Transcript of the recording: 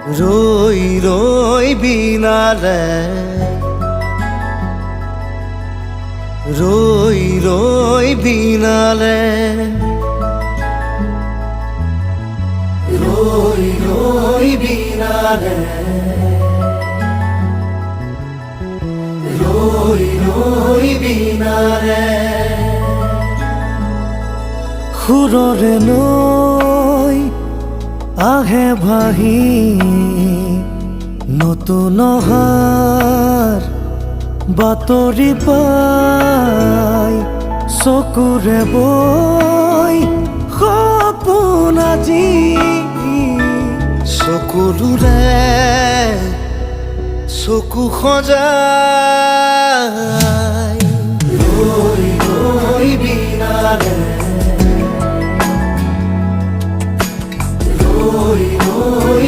ৰই ৰই বিনালে ৰই ৰই বিনালে ৰই ৰই বিনালে ৰই ৰই বিনালে সুৰৰে নৈ আহে ভাহি নতুন অহাৰ বাতৰি পাই চকুৰে বৈ সপোন আজি চকুলোৰে চকু সজাই ৰৈ ৰৈ বিনালে ৰই ৰই